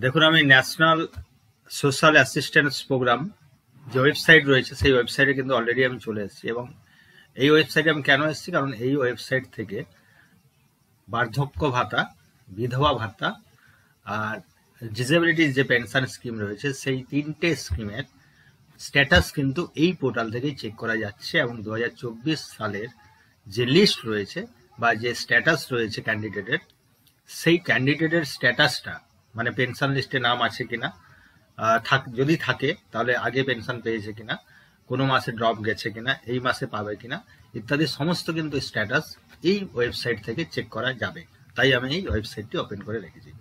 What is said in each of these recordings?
দেখুন, আমি national social assistance programme যে ওয়েবসাইট রয়েছে সেই ওয়েবসাইটে কিন্তু অলরেডি আমি চলে এসেছি। এবং এই ওয়েবসাইটে আমি কেন এসেছি, কারণ এই ওয়েবসাইট থেকে বার্ধক্য ভাতা, বিধবা ভাতা আর ডিসেবিলিটি যে পেনশন স্কিম রয়েছে সেই তিনটে স্কিমের স্ট্যাটাস কিন্তু এই পোর্টাল থেকেই চেক করা যাচ্ছে। এবং 2024 সালের যে লিস্ট রয়েছে বা যে স্ট্যাটাস রয়েছে ক্যান্ডিডেটের, সেই ক্যান্ডিডেটের স্ট্যাটাসটা মানে পেনশন লিস্টে নাম আছে কিনা, যদি থাকে তাহলে আগে পেনশন পেয়েছে কিনা, কোনো মাসে ড্রপ গেছে কিনা, এই মাসে পাবে কিনা ইত্যাদি সমস্ত কিন্তু স্ট্যাটাস এই ওয়েবসাইট থেকে চেক করা যাবে। তাই আমি এই ওয়েবসাইটটি ওপেন করে রেখেছি।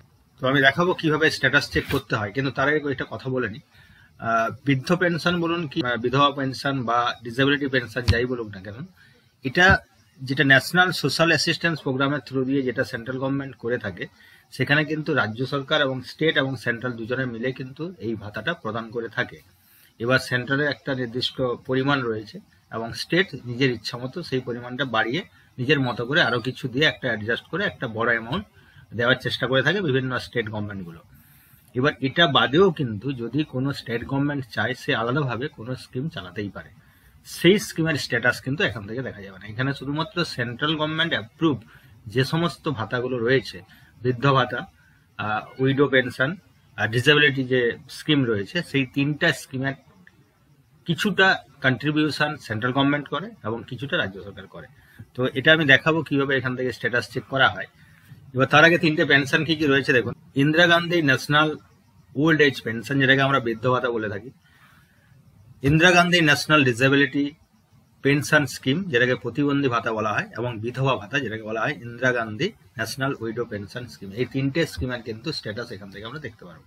তো আমি দেখাবো কিভাবে স্ট্যাটাস চেক করতে হয়, কিন্তু তার আগে একটা কথা বলে নিই। বৃদ্ধ পেনশন বলুন কি বিধবা পেনশন বা ডিসেবিলিটি পেনশন যাই বলুক না কেন, এটা যেটা ন্যাশনাল সোশ্যাল অ্যাসিস্ট্যান্স প্রোগ্রামের থ্রু দিয়ে যেটা সেন্ট্রাল গভর্নমেন্ট করে থাকে, সেখানে কিন্তু রাজ্য সরকার এবং স্টেট এবং সেন্ট্রাল দুজনে মিলে কিন্তু এই ভাতাটা প্রদান করে থাকে। এবার সেন্ট্রালের একটা নির্দিষ্ট পরিমাণ রয়েছে এবং স্টেট নিজের ইচ্ছা মতো সেই পরিমাণটা বাড়িয়ে নিজের মতো করে আরো কিছু দিয়ে একটা অ্যাডজাস্ট করে একটা বড় অ্যামাউন্ট দেওয়ার চেষ্টা করে থাকে বিভিন্ন স্টেট গভর্নমেন্টগুলো। এবার এটা বাদেও কিন্তু যদি কোনো স্টেট গভর্নমেন্ট চায়, সে আলাদাভাবে কোনো স্কিম চালাতেই পারে। সেই স্কিমের স্ট্যাটাস কিন্তু এখান থেকে দেখা যাবে না। এখানে শুধুমাত্র সেন্ট্রাল গভর্নমেন্ট অ্যাপ্রুভ যে সমস্ত ভাতাগুলো রয়েছে, বৃদ্ধ ভাতা, উইডো পেনশন আর ডিসেবিলিটি যে স্কিম রয়েছে, সেই তিনটা স্কিমের কিছুটা কন্ট্রিবিউশন সেন্ট্রাল গভর্নমেন্ট করে এবং কিছুটা রাজ্য সরকার করে। তো এটা আমি দেখাবো কিভাবে এখান থেকে স্ট্যাটাস চেক করা হয়। এবার তার আগে তিনটে পেনশন কি কি রয়েছে দেখুন। Indira Gandhi national old age pension, যেটাকে আমরা বৃদ্ধ ভাতা বলে থাকি, Indira Gandhi national disability pension scheme, যেটাকে প্রতিবন্ধী ভাতা বলা হয়, এবং বিধবা ভাতা, যেটাকে বলা হয় Indira Gandhi national widow pension scheme. এই তিনটে স্কিমের কিন্তু স্ট্যাটাস এখান থেকে আমরা দেখতে পারবো।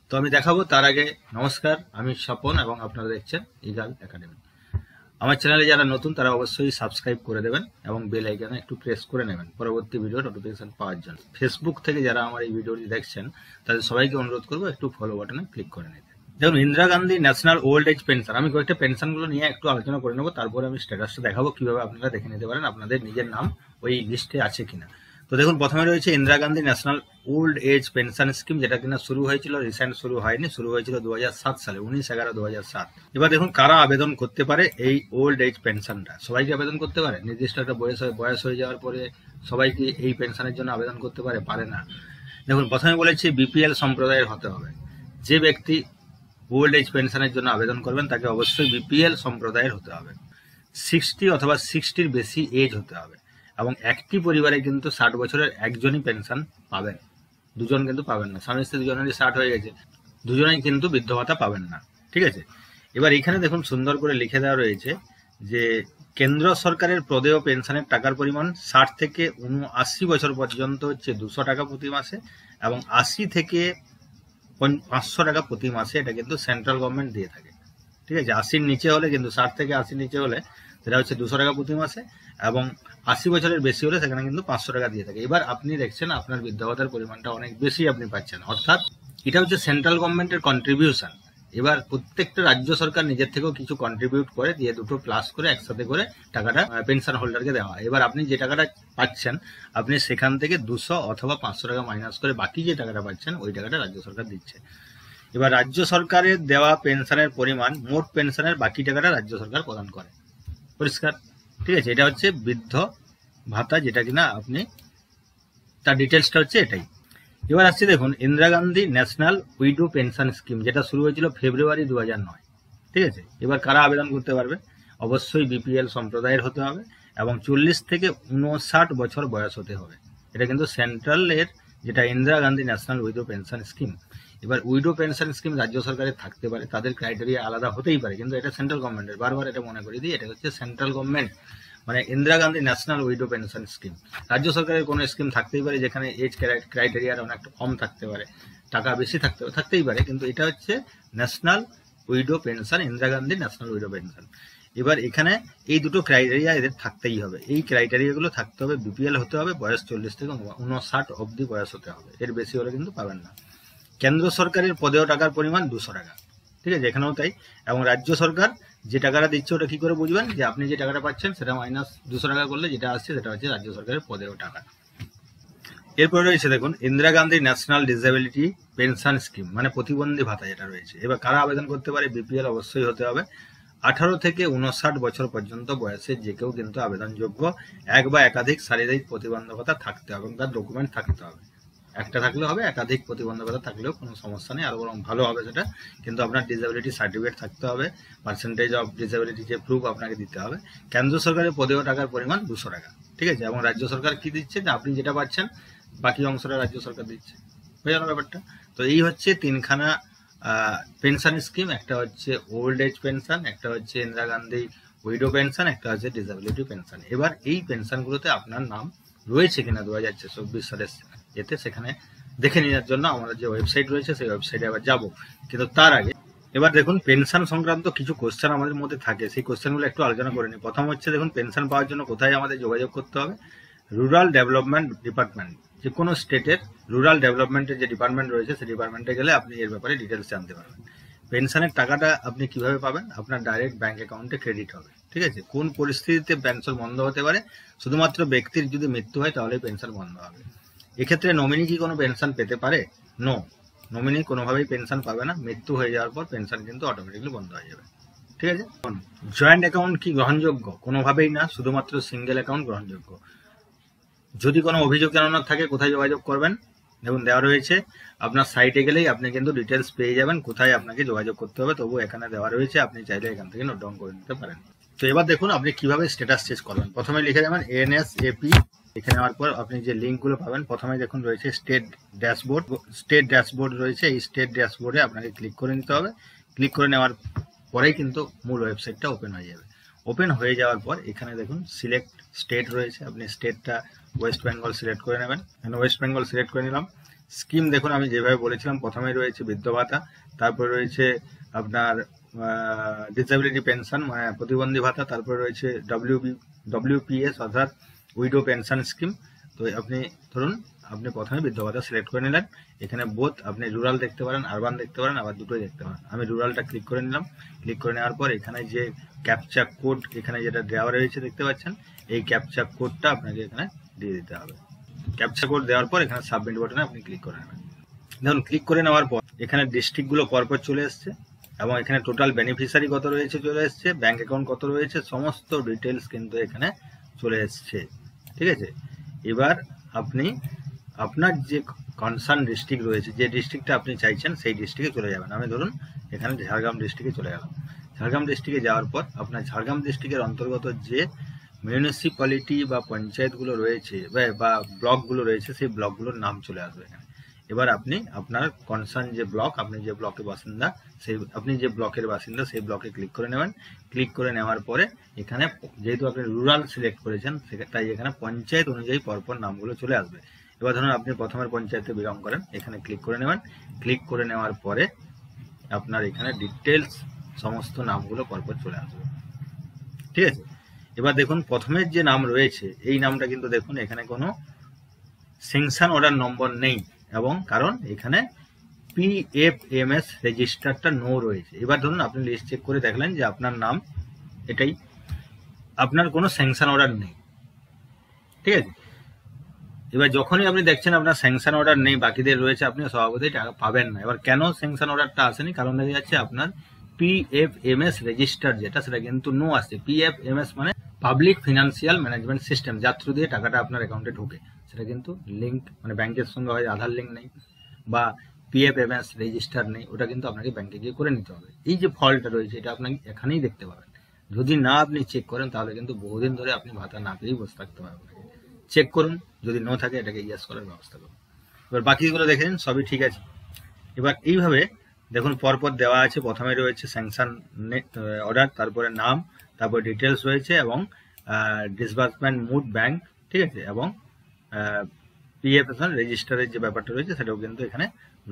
তো আমি দেখাবো। তার আগে নমস্কার, আমি স্বপন এবং আপনারা দেখছেন ইগাল একাডেমি। আমার চ্যানেলে যারা নতুন তারা অবশ্যই সাবস্ক্রাইব করে দেবেন এবং বেল আইকনে একটু প্রেস করে নেবেন পরবর্তী ভিডিও নোটিফিকেশন পাওয়ার জন্য। ফেসবুক থেকে যারা আমার এই ভিডিওটি দেখছেন তাদের সবাইকে অনুরোধ করবো একটু ফলো বাটনে ক্লিক করে নিতে। দেখুন, Indira Gandhi national old age pension, আমি কয়েকটা পেনশনগুলো নিয়ে একটু আলোচনা করে নেবো, তারপরে আমি স্ট্যাটাসটা দেখাবো কিভাবে আপনারা দেখে নিতে পারেন আপনাদের নিজের নাম ওই লিস্টে আছে কিনা। তো দেখুন, প্রথমে রয়েছে Indira Gandhi national old age pension scheme, যেটা কিনা শুরু হয়েছিল, রিসেন্ট শুরু হয়নি, শুরু হয়েছিল 2007 সালে, 19/11/2007। এবার দেখুন কারা আবেদন করতে পারে এই ওল্ড এজ পেনশনটা। সবাই কি আবেদন করতে পারে? নির্দিষ্ট একটা বয়স হয়ে যাওয়ার পরে সবাই কি এই পেনশনের জন্য আবেদন করতে পারে? পারে না। দেখুন, প্রথমে বলেছি বিপিএল সম্প্রদায়ের হতে হবে। যে ব্যক্তি ওল্ড এজ পেনশনের জন্য আবেদন করবেন তাকে অবশ্যই বিপিএল সম্প্রদায়ের হতে হবে, 60 অথবা 60-র বেশি এজ হতে হবে, এবং একটি পরিবারে কিন্তু 60 বছরের একজনই পেনশন পাবেন, দুজন কিন্তু পাবেন না। স্বামী স্ত্রী দুজনেরই 60 হয়ে গেছে, দুজনেই কিন্তু বৃদ্ধ ভাতা পাবেন না। ঠিক আছে। এবার এখানে দেখুন সুন্দর করে লিখে দেওয়া রয়েছে যে কেন্দ্র সরকারের প্রদেয় পেনশনের টাকার পরিমাণ 60 থেকে 79 বছর পর্যন্ত হচ্ছে 200 টাকা প্রতি মাসে, এবং 80 থেকে 500 টাকা প্রতি মাসে এটা কিন্তু সেন্ট্রাল গভর্নমেন্ট দিয়ে থাকে। ঠিক আছে। 80-র নিচে হলে কিন্তু 60 থেকে 80-র নিচে হলে সেটা হচ্ছে 200 টাকা প্রতি মাসে, এবং 80 বছরের বেশি হলে সেখানে কিন্তু 500 টাকা দিয়ে থাকে। এবার আপনি দেখছেন আপনার বৃদ্ধ ভাতার পরিমাণটা অনেক বেশি আপনি পাচ্ছেন, অর্থাৎ এটা হচ্ছে সেন্ট্রাল গভর্নমেন্টের কন্ট্রিবিউশন। এবার প্রত্যেকটা রাজ্য সরকার নিজের থেকেও কিছু কন্ট্রিবিউট করে দিয়ে দুটো প্লাস করে একসাথে করে টাকাটা পেনশন হোল্ডারকে দেওয়া হয়। এবার আপনি যে টাকাটা পাচ্ছেন আপনি সেখান থেকে 200 অথবা 500 টাকা মাইনাস করে বাকি যে টাকাটা পাচ্ছেন ওই টাকাটা রাজ্য সরকার দিচ্ছে। এবার রাজ্য সরকারের দেওয়া পেনশনের পরিমাণ মোট পেনশনের বাকি টাকাটা রাজ্য সরকার প্রদান করে। পরিষ্কার? ঠিক আছে। এটা হচ্ছে বৃদ্ধ ভাতা, যেটা কিনা আপনি তার ডিটেলসটা হচ্ছে এটাই। এবার আসছে দেখুন Indira Gandhi national widow pension scheme, যেটা শুরু হয়েছিল ফেব্রুয়ারি 2009। ঠিক আছে। এবার কারা আবেদন করতে পারবে? অবশ্যই বিপিএল সম্প্রদায়ের হতে হবে এবং 40 থেকে 59 বছর বয়স হতে হবে। এটা কিন্তু সেন্ট্রালের যেটা Indira Gandhi national widow pension scheme. এবার উইডো পেনশন স্কিম রাজ্য সরকারের থাকতে পারে, তাদের ক্রাইটেরিয়া আলাদা হতেই পারে, কিন্তু এটা সেন্ট্রাল গভর্নমেন্টের। বারবার এটা মনে করি দিই, এটা হচ্ছে সেন্ট্রাল গভর্নমেন্ট মানে Indira Gandhi national widow pension scheme. রাজ্য সরকারের কোনো স্কিম থাকতেই পারে যেখানে এজ ক্রাইটেরিয়ার অনেকটা কম থাকতে পারে, টাকা বেশি থাকতেই পারে, কিন্তু এটা হচ্ছে national widow pension, Indira Gandhi national widow pension. এবার এখানে এই দুটো ক্রাইটেরিয়া এদের থাকতেই হবে। এই ক্রাইটেরিয়াগুলো থাকতে হবে, বিপিএল হতে হবে, বয়স 40 থেকে 59 অবধি বয়স হতে হবে, এর বেশি হলে কিন্তু পাবেন না। কেন্দ্র সরকারের প্রদেয় টাকার পরিমাণ 200 টাকা। ঠিক আছে, এখানেও তাই। এবং রাজ্য সরকার যে টাকাটা দিচ্ছে ওটা কি করে বুঝবেন? যে আপনি যে টাকাটা পাচ্ছেন সেটা মাইনাস 200 টাকা করলে যেটা আসছে সেটা হচ্ছে রাজ্য সরকারের প্রদেয় টাকা। এরপরে রয়েছে দেখুন Indira Gandhi national disability pension scheme মানে প্রতিবন্ধী ভাতা যেটা রয়েছে। এবার কারা আবেদন করতে পারে? বিপিএল অবশ্যই হতে হবে। 18 থেকে 59 বছর পর্যন্ত বয়সের যে কেউ কিন্তু আবেদনযোগ্য। এক বা একাধিক শারীরিক প্রতিবন্ধকতা থাকতে হবে এবং তার ডকুমেন্ট থাকতে হবে। একটা থাকলে হবে, একাধিক প্রতিবন্ধকতা থাকলেও কোনো সমস্যা নেই, আরো বরং ভালো হবে সেটা। কিন্তু আপনার ডিসেবিলিটি সার্টিফিকেট থাকতে হবে, পার্সেন্টেজ অফ ডিসেবিলিটি যে প্রুফ আপনাকে দিতে হবে। কেন্দ্র সরকারের প্রদেয় টাকার পরিমাণ 200 টাকা, ঠিক আছে। এবং রাজ্য সরকার কি দিচ্ছে? যে আপনি যেটা পাচ্ছেন বাকি অংশটা রাজ্য সরকার দিচ্ছে। হয়ে গেল ব্যাপারটা। তো এই হচ্ছে তিনখানা পেনশন স্কিম। একটা হচ্ছে ওল্ড এজ পেনশন, একটা হচ্ছে ইন্দিরা গান্ধী উইডো পেনশন, একটা হচ্ছে ডিসেবিলিটি পেনশন। এবার এই পেনশনগুলোতে আপনার নাম রয়েছে কিনা 2024 সালের এতে, সেখানে দেখে নেওয়ার জন্য আমাদের যে ওয়েবসাইট রয়েছে সেই ওয়েবসাইটে আবার যাব। কিন্তু তার আগে এবার দেখুন পেনশন সংক্রান্ত কিছু কোশ্চেন আমাদের মধ্যে থাকে, সেই কোশ্চেনগুলো একটু আলোচনা করে নিই। প্রথম হচ্ছে দেখুন পেনশন পাওয়ার জন্য কোথায় আমাদের যোগাযোগ করতে হবে? রুরাল ডেভেলপমেন্ট ডিপার্টমেন্ট, যে কোনো স্টেটের রুরাল ডেভেলপমেন্টের যে ডিপার্টমেন্ট রয়েছে সেই ডিপার্টমেন্টে গেলে আপনি এর ব্যাপারে ডিটেলস জানতে পারবেন। পেনশনের টাকাটা আপনি কিভাবে পাবেন? আপনার ডাইরেক্ট ব্যাংক অ্যাকাউন্টে ক্রেডিট হবে, ঠিক আছে। কোন পরিস্থিতিতে পেনশন বন্ধ হতে পারে? শুধুমাত্র ব্যক্তির যদি মৃত্যু হয় তাহলে পেনশন বন্ধ হবে। এক্ষেত্রে নমিনি কি কোনো পেনশন পেতে পারে? নো, নমিনি কোনোভাবেই পেনশন পাবে না। মৃত্যু হয়ে যাওয়ার পর পেনশন কিন্তু অটোমেটিকলি বন্ধ হয়ে যাবে, ঠিক আছে। জয়েন্ট অ্যাকাউন্ট কি গ্রহণযোগ্য? কোনোভাবেই না, শুধুমাত্র সিঙ্গেল অ্যাকাউন্ট গ্রহণযোগ্য। যদি কোনো অভিযোগ জানানোর থাকে কোথায় যোগাযোগ করবেন? দেখুন দেওয়া রয়েছে, আপনার সাইটে গেলেই আপনি কিন্তু ডিটেলস পেয়ে যাবেন কোথায় আপনাকে যোগাযোগ করতে হবে। তবু এখানে দেওয়া রয়েছে, আপনি চাইলে এখান থেকে নোট ডাউন করে নিতে পারেন। তো এবার দেখুন আপনি কিভাবে স্ট্যাটাস চেক করবেন। প্রথমে লিখে যাবেন এনএসএপি। লিখে নেওয়ার পর আপনি যে লিঙ্কগুলো পাবেন, প্রথমে দেখুন রয়েছে স্টেট ড্যাশবোর্ড রয়েছে। এই স্টেট ড্যাশবোর্ডে আপনাকে ক্লিক করে নিতে হবে। ক্লিক করে নেওয়ার পরেই কিন্তু মূল ওয়েবসাইটটা ওপেন হয়ে যাবে। ওপেন হয়ে যাওয়ার পর এখানে দেখুন সিলেক্ট স্টেট রয়েছে, আপনি স্টেটটা ওয়েস্ট বেঙ্গল সিলেক্ট করে নেবেন। ওয়েস্ট বেঙ্গল সিলেক্ট করে নিলাম। স্কিম দেখুন আমি যেভাবে বলেছিলাম, প্রথমে রয়েছে বৃদ্ধ ভাতা, তারপরে রয়েছে আপনার ডিসেবিলিটি পেনশন মানে প্রতিবন্ধী ভাতা, তারপরে রয়েছে ডব্লিউপিএস অর্থাৎ উইডো পেনশন স্কিম। তো আপনি ধরুন আপনি প্রথমে বৃদ্ধ ভাতা সিলেক্ট করে নিলেন। এখানে বোথ আপনি রুরাল দেখতে পারেন, আরবান দেখতে পারেন, আবার দুটোই দেখতে পারেন। আমি রুরালটা ক্লিক করে নিলাম। ক্লিক করে নেওয়ার পর এখানে যে ক্যাপচা কোড এখানে যেটা দেওয়া রয়েছে দেখতে পাচ্ছেন, এই ক্যাপচা কোডটা আপনাকে এখানে দিয়ে দিতে হবে। ক্যাপচা কোড দেওয়ার পর এখানে সাবমিট বাটনে আপনি ক্লিক করে নেবেন। দেখুন ক্লিক করে নেওয়ার পর এখানে ডিস্ট্রিক্টগুলো পরপর চলে এসছে এবং এখানে টোটাল বেনিফিশিয়ারি কত রয়েছে চলে এসছে, ব্যাংক অ্যাকাউন্ট কত রয়েছে, সমস্ত ডিটেলস কিন্তু এখানে চলে এসছে, ঠিক আছে। এবার আপনি আপনার যে কনসার্ন ডিস্ট্রিক্ট রয়েছে, যে ডিস্ট্রিক্টটা আপনি চাইছেন সেই ডিস্ট্রিক্টে চলে যাবেন। আমি ধরুন এখানে ঝাড়গ্রাম ডিস্ট্রিক্টে চলে গেলাম। ঝাড়গ্রাম ডিস্ট্রিক্টে যাওয়ার পর আপনার ঝাড়গ্রাম ডিস্ট্রিক্টের অন্তর্গত যে মিউনিসিপ্যালিটি বা পঞ্চায়েতগুলো রয়েছে বা ব্লকগুলো রয়েছে সেই ব্লকগুলোর নাম চলে আসবে এখানে। এবার আপনি আপনার কনসার্ন যে ব্লক, আপনি যে ব্লকের বাসিন্দা সেই ব্লকে ক্লিক করে নেবেন। ক্লিক করে নেওয়ার পরে এখানে যেহেতু আপনি রুরাল সিলেক্ট করেছেন তাই এখানে পঞ্চায়েত অনুযায়ী পরপর নামগুলো চলে আসবে। এবার ধরুন আপনি প্রথমের পঞ্চায়েতে বিলং করেন, এখানে ক্লিক করে নেবেন। ক্লিক করে নেওয়ার পরে আপনার এখানে ডিটেলস সমস্ত নামগুলো পরপর চলে আসবে, ঠিক আছে। এবার দেখুন প্রথমের যে নাম রয়েছে এই নামটা কিন্তু দেখুন এখানে কোনো স্যাংশন অর্ডার নম্বর নেই, এবং কারণ এখানে PFMS রেজিস্টারটা নো রয়েছে। এবার ধরুন আপনি লিস্ট চেক করে দেখলেন যে আপনার নাম এটাই, আপনার কোনো স্যাংশন অর্ডার নেই, ঠিক আছে। এবার যখনই আপনি দেখছেন আপনার স্যাংশন অর্ডার নেই, বাকিদের রয়েছে, আপনি স্বভাবতই টাকা পাবেন না। এবার কেন স্যাংশন অর্ডারটা আসেনি? কারণ দেখা যাচ্ছে আপনার PFMS রেজিস্টার যেটা সেটা কিন্তু নো আসছে। PFMS মানে পাবলিক ফিনান্সিয়াল ম্যানেজমেন্ট সিস্টেম, যার থ্রু দিয়ে টাকাটা আপনার অ্যাকাউন্টে ঢোকে, সেটা কিন্তু লিঙ্ক মানে ব্যাংকের সঙ্গে হয় আধার লিঙ্ক নেই বা PFMS রেজিস্টার নেই, ওটা কিন্তু আপনাকে ব্যাংকে গিয়ে করে নিতে হবে। এই যে ফল্টটা রয়েছে এটা আপনাকে এখানেই দেখতে পাবেন। যদি না আপনি চেক করেন তাহলে কিন্তু বহুদিন ধরে আপনি ভাতা না পেয়েই বসে থাকতে পারবেন। চেক করুন, যদি নো থাকে এটাকে ইয়েস করার ব্যবস্থা করুন। এবার বাকিগুলো দেখে নিন, সবই ঠিক আছে। এবার এইভাবে দেখুন পরপর দেওয়া আছে, প্রথমে রয়েছে স্যাংশন অর্ডার, তারপরে নাম, তারপর ডিটেলস রয়েছে এবং ডিসবার্সমেন্ট মুড ব্যাংক, ঠিক আছে, এবং PFMS রেজিস্টারের যে ব্যাপারটা রয়েছে সেটাও কিন্তু এখানে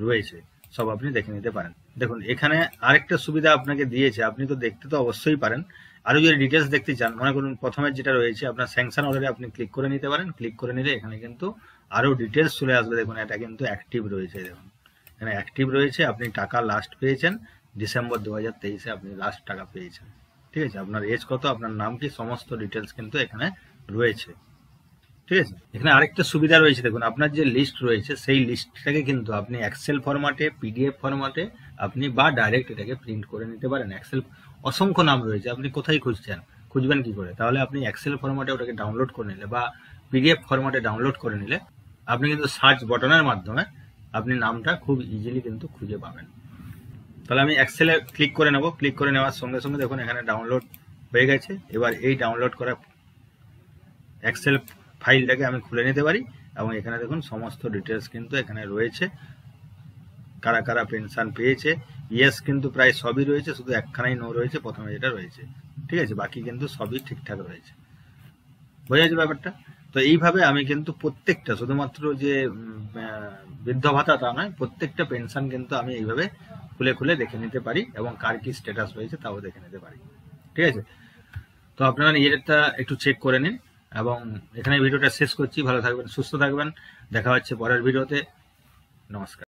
রয়েছে, সব আপনি দেখে নিতে পারেন। দেখুন এখানে আরেকটা সুবিধা আপনাকে দিয়েছে, আপনি তো দেখতে তো অবশ্যই পারেন, আরও যদি ডিটেলস দেখতে চান, মনে করুন প্রথমে যেটা রয়েছে আপনার স্যাংশন অর্ডারে আপনি ক্লিক করে নিতে পারেন। ক্লিক করে নিলে এখানে কিন্তু আরও ডিটেলস চলে আসবে। দেখুন এটা কিন্তু অ্যাক্টিভ রয়েছে, দেখুন এখানে অ্যাক্টিভ রয়েছে, আপনি টাকা লাস্ট পেয়েছেন ডিসেম্বর 2023-এ আপনি লাস্ট টাকা পেয়েছেন, ঠিক আছে। আপনার এজ কত, আপনার নাম কি, সমস্ত ডিটেলস কিন্তু এখানে রয়েছে। ঠিক আছে। এখানে আরেকটা সুবিধা রয়েছে, দেখুন আপনার যে লিস্ট রয়েছে সেই লিস্টটাকে কিন্তু আপনি এক্সেল ফরম্যাটে, পিডিএফ ফরম্যাটে আপনি বা ডাইরেক্ট এটাকে প্রিন্ট করে নিতে পারেন। এক্সেল অসংখ্য নাম রয়েছে, আপনি কোথায় খুঁজবেন কি করে? তাহলে আপনি এক্সেল ফরম্যাটে ওটাকে ডাউনলোড করে নিলে বা পিডিএফ ফরম্যাটে ডাউনলোড করে নিলে আপনি কিন্তু সার্চ বটনের মাধ্যমে আপনি নামটা খুব ইজিলি কিন্তু খুঁজে পাবেন। তাহলে আমি এক্সেলে ক্লিক করে নেব। ক্লিক করে নেওয়ার সঙ্গে সঙ্গে দেখুন এখানে ডাউনলোড হয়ে গেছে। এবার এই ডাউনলোড করা এক্সেল ফাইলটাকে আমি খুলে নিতে পারি এবং এখানে দেখুন সমস্ত ডিটেলস কিন্তু এখানে রয়েছে। কারা কারা পেনশন পেয়েছে, ইয়েস কিন্তু প্রায় সবই রয়েছে, শুধু একখানাই নো রয়েছে, প্রথমে যেটা রয়েছে। ঠিক আছে, বাকি কিন্তু সবই ঠিকঠাক রয়েছে। বোঝা যাচ্ছে ব্যাপারটা? তো এইভাবে আমি কিন্তু প্রত্যেকটা, শুধুমাত্র যে বৃদ্ধ ভাতা তা নয়, প্রত্যেকটা পেনশন কিন্তু আমি এইভাবে খুলে খুলে দেখে নিতে পারি এবং কার কি স্ট্যাটাস রয়েছে তাও দেখে নিতে পারি। ঠিক আছে, তো আপনারা নিজেরটা একটু চেক করে নিন এবং এখানে ভিডিওটা শেষ করছি। ভালো থাকবেন, সুস্থ থাকবেন, দেখা হচ্ছে পরের ভিডিওতে। নমস্কার।